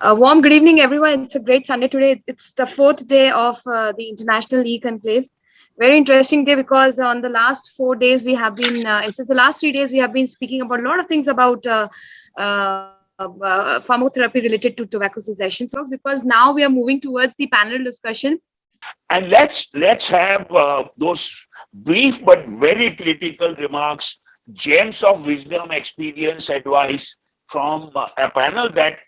A warm good evening, everyone. It's a great Sunday today. It's the fourth day of the International E-Conclave. Very interesting day because on the last 4 days we have been, since the last 3 days we have been speaking about a lot of things about pharmacotherapy related to tobacco cessation. So, because now we are moving towards the panel discussion. And let's have those brief but very critical remarks, gems of wisdom, experience, advice from a panel that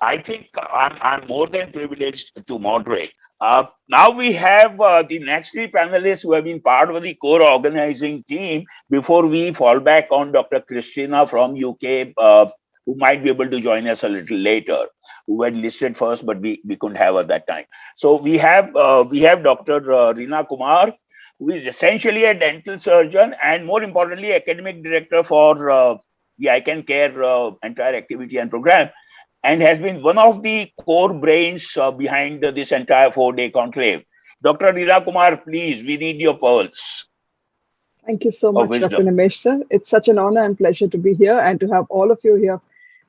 I think I'm more than privileged to moderate. Now we have the next three panelists who have been part of the core organizing team before we fall back on Dr. Christina from UK, who might be able to join us a little later, who had listed first, but we couldn't have at that time. So we have Dr. Reena Kumar, who is essentially a dental surgeon and more importantly, academic director for the ICanCaRe entire activity and program, and has been one of the core brains behind this entire 4-day conclave. Dr. Reena Kumar, please, we need your pearls Thank you so of much, Dr. wisdom. Nimesh, sir. It's such an honor and pleasure to be here and to have all of you here.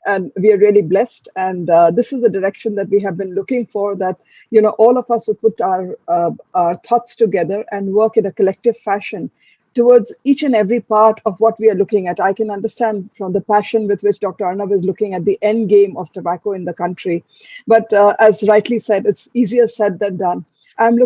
And we are really blessed. And this is the direction that we have been looking for, that, all of us would put our thoughts together and work in a collective fashion towards each and every part of what we are looking at. I can understand from the passion with which Dr. Arnav is looking at the end game of tobacco in the country. But as rightly said, it's easier said than done. I'm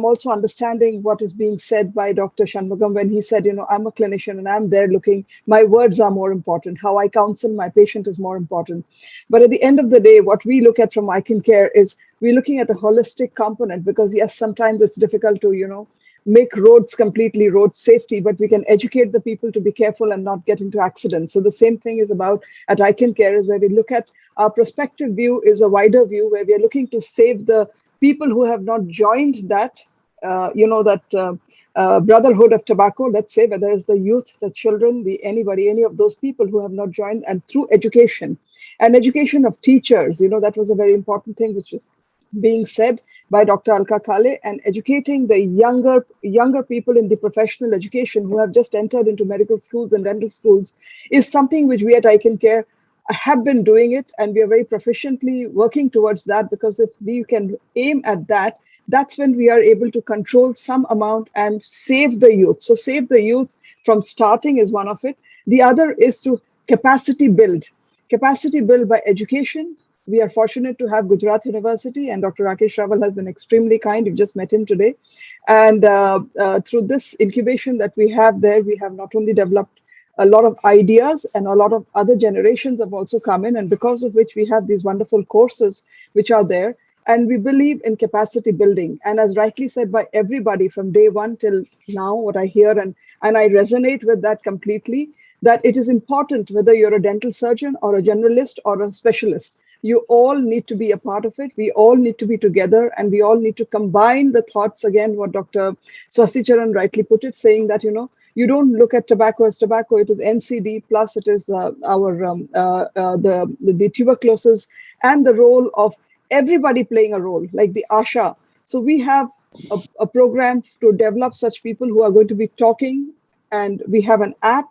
also understanding what is being said by Dr. Shanmugam when he said, I'm a clinician and I'm there looking, my words are more important. How I counsel my patient is more important. But at the end of the day, what we look at from ICanCaRe is we're looking at a holistic component, because yes, sometimes it's difficult to, make roads completely road safety, but we can educate the people to be careful and not get into accidents. So the same thing is about at ICanCaRe, is where we look at our prospective view is a wider view, where we are looking to save the people who have not joined that, brotherhood of tobacco, let's say, whether it's the youth, the children, any of those people who have not joined, and through education and education of teachers, that was a very important thing which was being said by Dr. Alka Kale, and educating the younger people in the professional education who have just entered into medical schools and dental schools is something which we at ICanCaRe have been doing it, and we are very proficiently working towards that, because if we can aim at that, that's when we are able to control some amount and save the youth. So save the youth from starting is one of it. The other is to capacity build by education. We are fortunate to have Gujarat University, and Dr. Rakesh Raval has been extremely kind. You've just met him today. And through this incubation that we have there, we have not only developed a lot of ideas, and a lot of other generations have also come in, and because of which we have these wonderful courses which are there. And we believe in capacity building. And as rightly said by everybody from day one till now, what I hear, and I resonate with that completely, that it is important whether you're a dental surgeon or a generalist or a specialist. You all need to be a part of it. We all need to be together, and we all need to combine the thoughts. Again, what Dr. Swasti rightly put it, saying that, you don't look at tobacco as tobacco. It is NCD, plus it is the tuberculosis, and the role of everybody playing a role, like the ASHA. So we have a program to develop such people who are going to be talking, and we have an app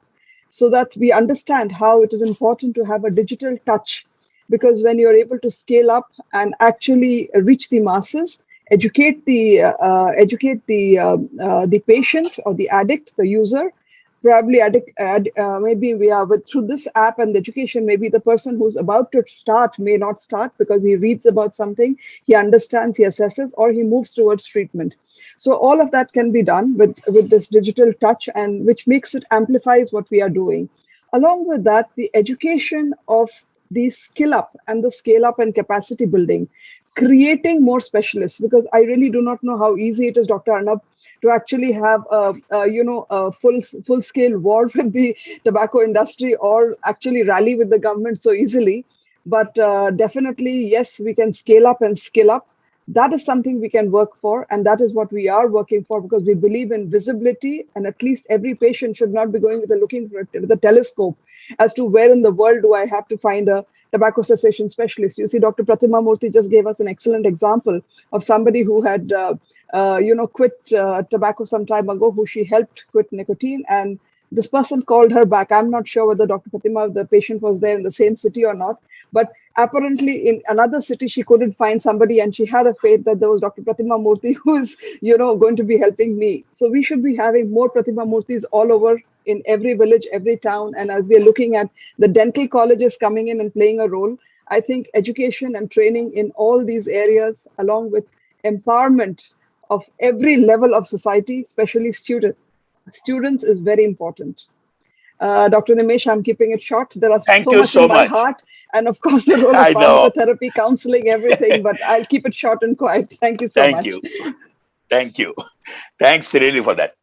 so that we understand how it is important to have a digital touch, because when you're able to scale up and actually reach the masses, educate the patient or the addict, the user, probably maybe we are with through this app and education, maybe the person who's about to start may not start, because he reads about something, he understands, he assesses, or he moves towards treatment. So all of that can be done with this digital touch, and which makes it amplifies what we are doing. Along with that, the education of the skill up and the scale up and capacity building, creating more specialists, because I really do not know how easy it is, Dr. Arnab, to actually have a full scale war with the tobacco industry, or actually rally with the government so easily. But definitely, yes, we can scale up and skill up. That is something we can work for, and that is what we are working for, because we believe in visibility, and at least every patient should not be going with a telescope as to where in the world do I have to find a tobacco cessation specialist. You see, Dr. Pratima Murthy just gave us an excellent example of somebody who had quit tobacco some time ago, who she helped quit nicotine, and This person called her back. I'm not sure whether Dr. Fatima, the patient, was there in the same city or not, but apparently in another city she couldn't find somebody, and she had a faith that there was Dr. Pratima Murthy who is, going to be helping me. So we should be having more Pratima Murthis all over in every village, every town. And as we are looking at the dental colleges coming in and playing a role, I think education and training in all these areas, along with empowerment of every level of society, especially students, is very important. Dr. Nimesh, I'm keeping it short. There are Thank so you much in so my much. heart, and of course, the role of I know. pharmacotherapy, counseling, everything, but I'll keep it short and quiet. Thank you so Thank much. you. Thank you. Thanks really for that.